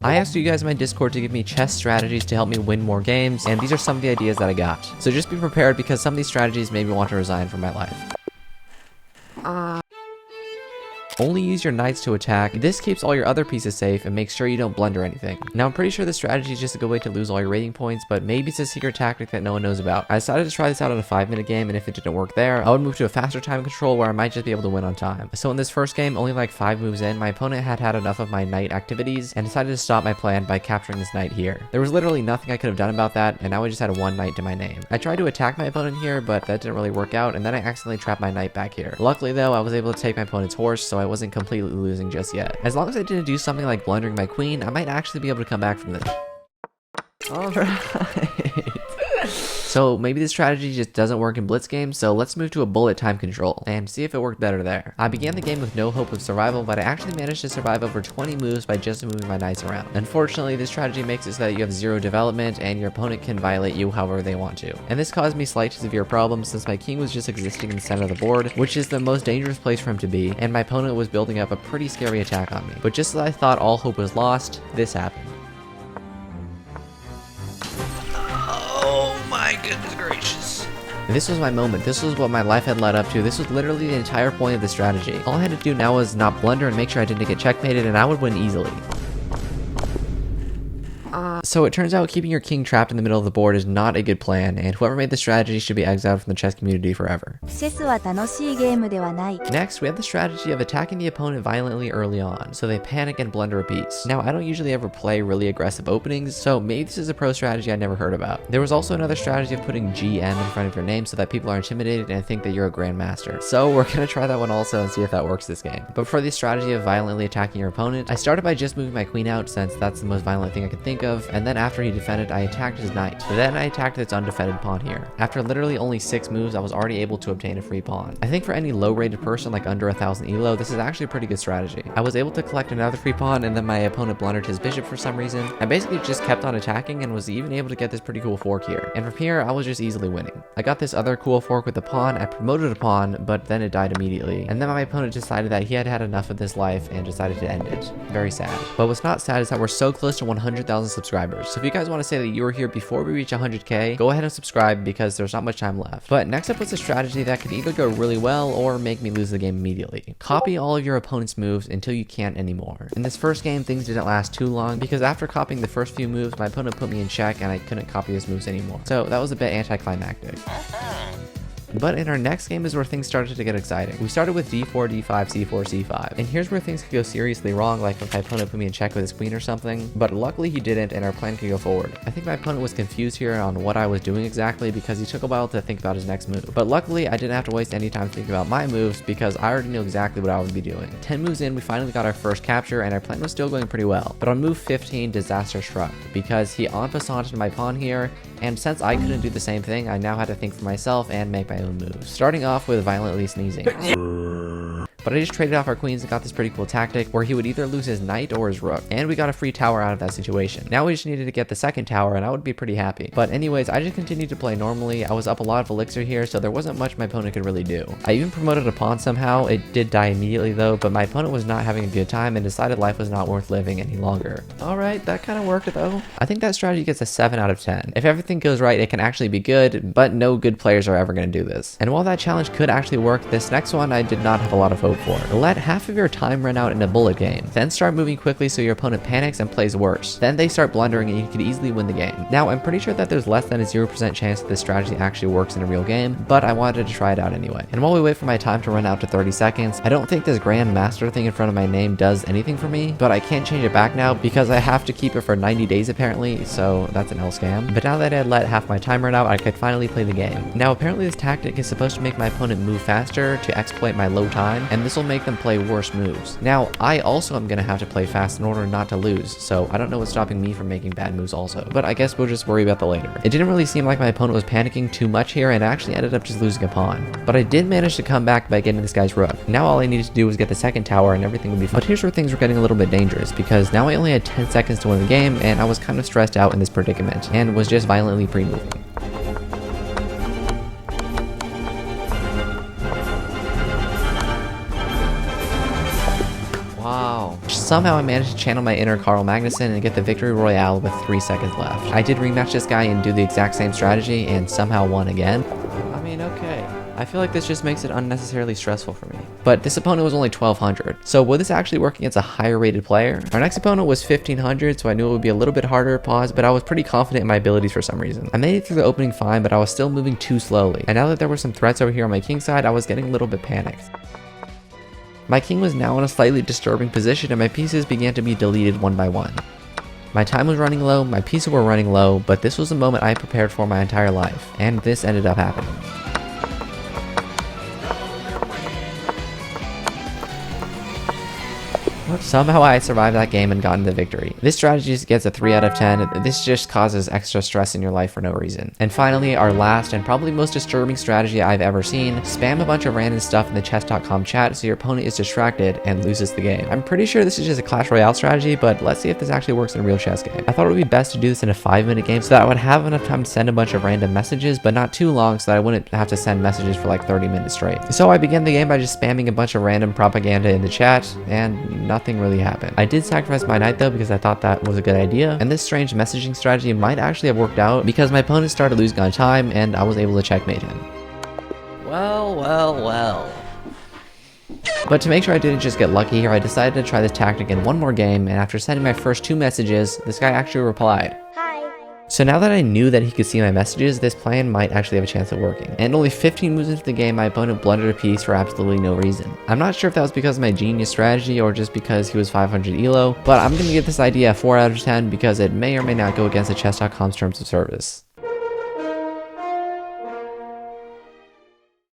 I asked you guys in my Discord to give me chess strategies to help me win more games, and these are some of the ideas that I got. So just be prepared because some of these strategies made me want to resign from my life. Only use your knights to attack. This keeps all your other pieces safe and makes sure you don't blunder anything. Now, I'm pretty sure this strategy is just a good way to lose all your rating points, but maybe it's a secret tactic that no one knows about. I decided to try this out on a 5-minute game, and if it didn't work there, I would move to a faster time control where I might just be able to win on time. So in this first game, only like 5 moves in, my opponent had had enough of my knight activities and decided to stop my plan by capturing this knight here. There was literally nothing I could have done about that, and now I just had 1 knight to my name. I tried to attack my opponent here, but that didn't really work out, and then I accidentally trapped my knight back here. Luckily though, I was able to take my opponent's horse, so I wasn't completely losing just yet. As long as I didn't do something like blundering my queen, I might actually be able to come back from this. Alright. So maybe this strategy just doesn't work in blitz games, so let's move to a bullet time control and see if it worked better there. I began the game with no hope of survival, but I actually managed to survive over 20 moves by just moving my knights around. Unfortunately, this strategy makes it so that you have 0 development and your opponent can violate you however they want to. And this caused me slight to severe problems since my king was just existing in the center of the board, which is the most dangerous place for him to be, and my opponent was building up a pretty scary attack on me. But just as I thought all hope was lost, this happened. Oh my goodness gracious. This was my moment. This was what my life had led up to. This was literally the entire point of the strategy. All I had to do now was not blunder and make sure I didn't get checkmated, and I would win easily. So it turns out keeping your king trapped in the middle of the board is not a good plan, and whoever made the strategy should be exiled from the chess community forever. チェスは楽しいゲームではない。 Next, we have the strategy of attacking the opponent violently early on, so they panic and blunder a piece. Now, I don't usually ever play really aggressive openings, so maybe this is a pro strategy I never heard about. There was also another strategy of putting GM in front of your name so that people are intimidated and think that you're a grandmaster. So we're gonna try that one also and see if that works this game. But for the strategy of violently attacking your opponent, I started by just moving my queen out since that's the most violent thing I could think of, and then after he defended, I attacked his knight. Then I attacked its undefended pawn here. After literally only 6 moves, I was already able to obtain a free pawn. I think for any low-rated person like under 1000 elo, this is actually a pretty good strategy. I was able to collect another free pawn, and then my opponent blundered his bishop for some reason. I basically just kept on attacking and was even able to get this pretty cool fork here. And from here, I was just easily winning. I got this other cool fork with the pawn, I promoted a pawn, but then it died immediately. And then my opponent decided that he had had enough of this life and decided to end it. Very sad. But what's not sad is that we're so close to 100,000 subscribers. So if you guys want to say that you were here before we reach 100k, go ahead and subscribe because there's not much time left. But next up was a strategy that could either go really well or make me lose the game immediately. Copy all of your opponent's moves until you can't anymore. In this first game, things didn't last too long because after copying the first few moves, my opponent put me in check and I couldn't copy his moves anymore. So that was a bit anticlimactic. But in our next game is where things started to get exciting. We started with d4, d5, c4, c5. And here's where things could go seriously wrong, like if my opponent put me in check with his queen or something. But luckily he didn't, and our plan could go forward. I think my opponent was confused here on what I was doing exactly because he took a while to think about his next move. But luckily I didn't have to waste any time thinking about my moves because I already knew exactly what I would be doing. 10 moves in, we finally got our first capture, and our plan was still going pretty well. But on move 15, disaster struck because he en passanted my pawn here, and since I couldn't do the same thing, I now had to think for myself and make my own moves. Starting off with violently sneezing. But I just traded off our queens and got this pretty cool tactic where he would either lose his knight or his rook. And we got a free tower out of that situation. Now we just needed to get the second tower and I would be pretty happy. But anyways, I just continued to play normally. I was up a lot of elixir here, so there wasn't much my opponent could really do. I even promoted a pawn somehow. It did die immediately though, but my opponent was not having a good time and decided life was not worth living any longer. Alright, that kind of worked though. I think that strategy gets a 7 out of 10. If everything goes right, it can actually be good, but no good players are ever going to do this. And while that challenge could actually work, this next one I did not have a lot of hope for. Let half of your time run out in a bullet game, then start moving quickly so your opponent panics and plays worse. Then they start blundering and you could easily win the game. Now I'm pretty sure that there's less than a 0% chance that this strategy actually works in a real game, but I wanted to try it out anyway. And while we wait for my time to run out to 30 seconds, I don't think this Grand Master thing in front of my name does anything for me, but I can't change it back now because I have to keep it for 90 days apparently, so that's an L scam. But now that I had let half my time run out, I could finally play the game. Now apparently this tactic is supposed to make my opponent move faster to exploit my low time, and this will make them play worse moves. Now, I also am gonna have to play fast in order not to lose, so I don't know what's stopping me from making bad moves also, but I guess we'll just worry about that later. It didn't really seem like my opponent was panicking too much here and actually ended up just losing a pawn. But I did manage to come back by getting this guy's rook. Now all I needed to do was get the second tower and everything would be fine. But here's where things were getting a little bit dangerous because now I only had 10 seconds to win the game and I was kind of stressed out in this predicament and was just violently pre-moving. Wow. somehow I managed to channel my inner Carl Magnuson and get the victory royale with 3 seconds left. I did rematch this guy and do the exact same strategy and somehow won again. I mean, okay. I feel like this just makes it unnecessarily stressful for me. But this opponent was only 1200. So would this actually work against a higher rated player? Our next opponent was 1500, so I knew it would be a little bit harder to pause, but I was pretty confident in my abilities for some reason. I made it through the opening fine, but I was still moving too slowly. And now that there were some threats over here on my king side, I was getting a little bit panicked. My king was now in a slightly disturbing position and my pieces began to be deleted one by one. My time was running low, my pieces were running low, but this was a moment I prepared for my entire life, and this ended up happening. Somehow I survived that game and gotten the victory. This strategy gets a 3 out of 10. This just causes extra stress in your life for no reason. And finally, our last and probably most disturbing strategy I've ever seen, spam a bunch of random stuff in the chess.com chat so your opponent is distracted and loses the game. I'm pretty sure this is just a Clash Royale strategy, but let's see if this actually works in a real chess game. I thought it would be best to do this in a 5-minute game so that I would have enough time to send a bunch of random messages, but not too long so that I wouldn't have to send messages for like 30 minutes straight. So I began the game by just spamming a bunch of random propaganda in the chat, and nothing really happened. I did sacrifice my knight though because I thought that was a good idea, and this strange messaging strategy might actually have worked out because my opponent started losing on time and I was able to checkmate him. Well. But to make sure I didn't just get lucky here, I decided to try this tactic in one more game, and after sending my first 2 messages, this guy actually replied. So now that I knew that he could see my messages, this plan might actually have a chance of working. And only 15 moves into the game, my opponent blundered a piece for absolutely no reason. I'm not sure if that was because of my genius strategy or just because he was 500 elo, but I'm going to give this idea a 4 out of 10 because it may or may not go against the chess.com's terms of service.